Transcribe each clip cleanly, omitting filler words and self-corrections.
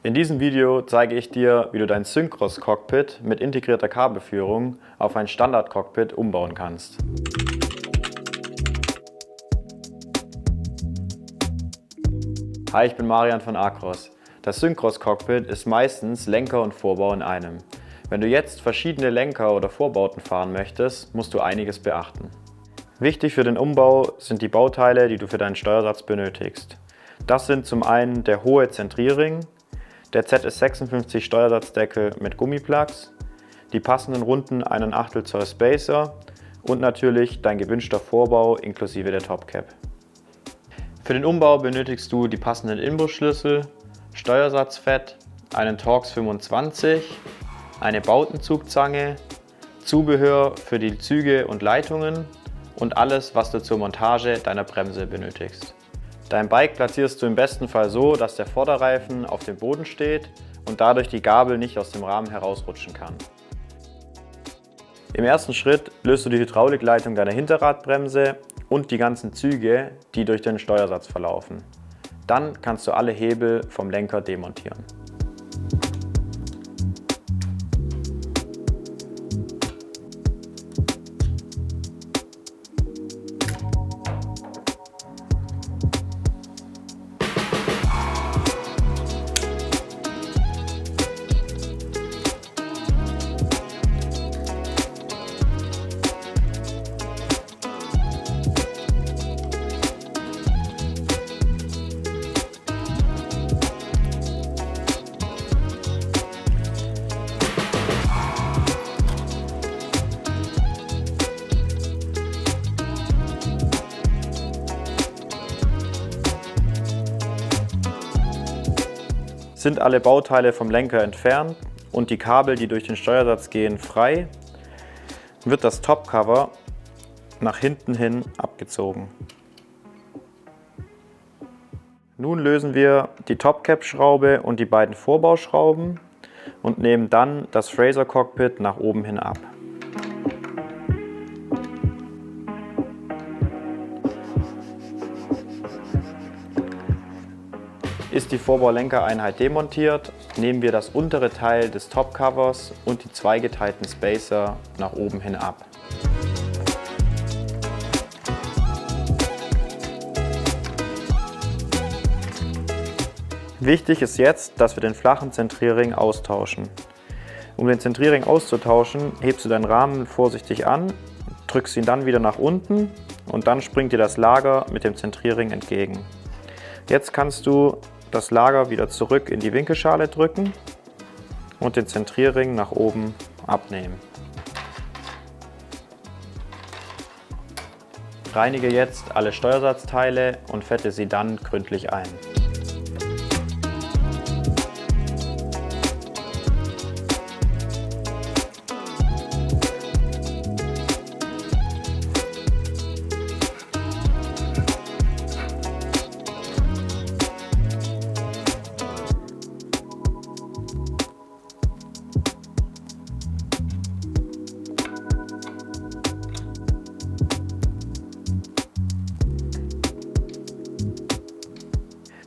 In diesem Video zeige ich dir, wie du dein Syncros-Cockpit mit integrierter Kabelführung auf ein Standard-Cockpit umbauen kannst. Hi, ich bin Marian von Acros. Das Syncros-Cockpit ist meistens Lenker und Vorbau in einem. Wenn du jetzt verschiedene Lenker oder Vorbauten fahren möchtest, musst du einiges beachten. Wichtig für den Umbau sind die Bauteile, die du für deinen Steuersatz benötigst. Das sind zum einen der hohe Zentrierring, der ZS56 Steuersatzdeckel mit Gummiplugs, die passenden runden 1/8 Zoll Spacer und natürlich dein gewünschter Vorbau inklusive der Topcap. Für den Umbau benötigst du die passenden Inbusschlüssel, Steuersatzfett, einen Torx 25, eine Bautenzugzange, Zubehör für die Züge und Leitungen und alles, was du zur Montage deiner Bremse benötigst. Dein Bike platzierst du im besten Fall so, dass der Vorderreifen auf dem Boden steht und dadurch die Gabel nicht aus dem Rahmen herausrutschen kann. Im ersten Schritt löst du die Hydraulikleitung deiner Hinterradbremse und die ganzen Züge, die durch den Steuersatz verlaufen. Dann kannst du alle Hebel vom Lenker demontieren. Sind alle Bauteile vom Lenker entfernt und die Kabel, die durch den Steuersatz gehen, frei, wird das Topcover nach hinten hin abgezogen. Nun lösen wir die Topcap-Schraube und die beiden Vorbauschrauben und nehmen dann das Fraser-Cockpit nach oben hin ab. Ist die Vorbaulenkereinheit demontiert, nehmen wir das untere Teil des Topcovers und die zweigeteilten Spacer nach oben hin ab. Wichtig ist jetzt, dass wir den flachen Zentrierring austauschen. Um den Zentrierring auszutauschen, hebst du deinen Rahmen vorsichtig an, drückst ihn dann wieder nach unten und dann springt dir das Lager mit dem Zentrierring entgegen. Jetzt kannst du das Lager wieder zurück in die Winkelschale drücken und den Zentrierring nach oben abnehmen. Reinige jetzt alle Steuersatzteile und fette sie dann gründlich ein.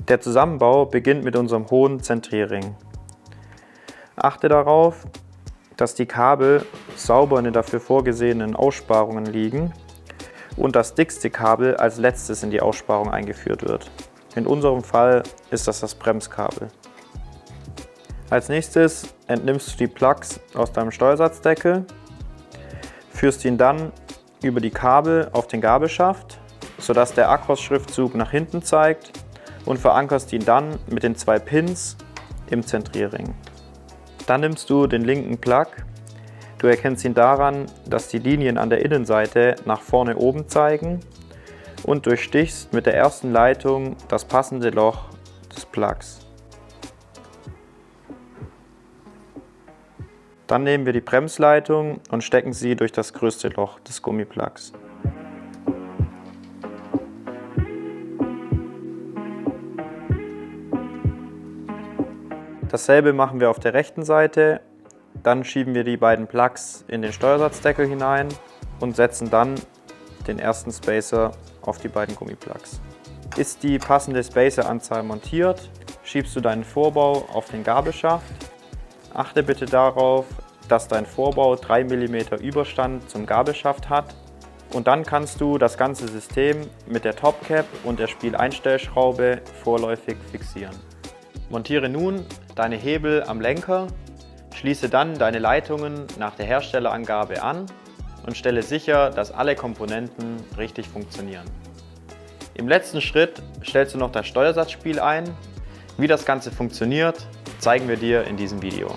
Der Zusammenbau beginnt mit unserem hohen Zentrierring. Achte darauf, dass die Kabel sauber in den dafür vorgesehenen Aussparungen liegen und das dickste Kabel als letztes in die Aussparung eingeführt wird. In unserem Fall ist das Bremskabel. Als nächstes entnimmst du die Plugs aus deinem Steuersatzdeckel, führst ihn dann über die Kabel auf den Gabelschaft, sodass der Acros-Schriftzug nach hinten zeigt, und verankerst ihn dann mit den 2 Pins im Zentrierring. Dann nimmst du den linken Plug. Du erkennst ihn daran, dass die Linien an der Innenseite nach vorne oben zeigen und durchstichst mit der ersten Leitung das passende Loch des Plugs. Dann nehmen wir die Bremsleitung und stecken sie durch das größte Loch des Gummiplugs. Dasselbe machen wir auf der rechten Seite, dann schieben wir die beiden Plugs in den Steuersatzdeckel hinein und setzen dann den ersten Spacer auf die beiden Gummiplugs. Ist die passende Spacer-Anzahl montiert, schiebst du deinen Vorbau auf den Gabelschaft. Achte bitte darauf, dass dein Vorbau 3 mm Überstand zum Gabelschaft hat. Und dann kannst du das ganze System mit der Topcap und der Spieleinstellschraube vorläufig fixieren. Montiere nun deine Hebel am Lenker, schließe dann deine Leitungen nach der Herstellerangabe an und stelle sicher, dass alle Komponenten richtig funktionieren. Im letzten Schritt stellst du noch das Steuersatzspiel ein. Wie das Ganze funktioniert, zeigen wir dir in diesem Video.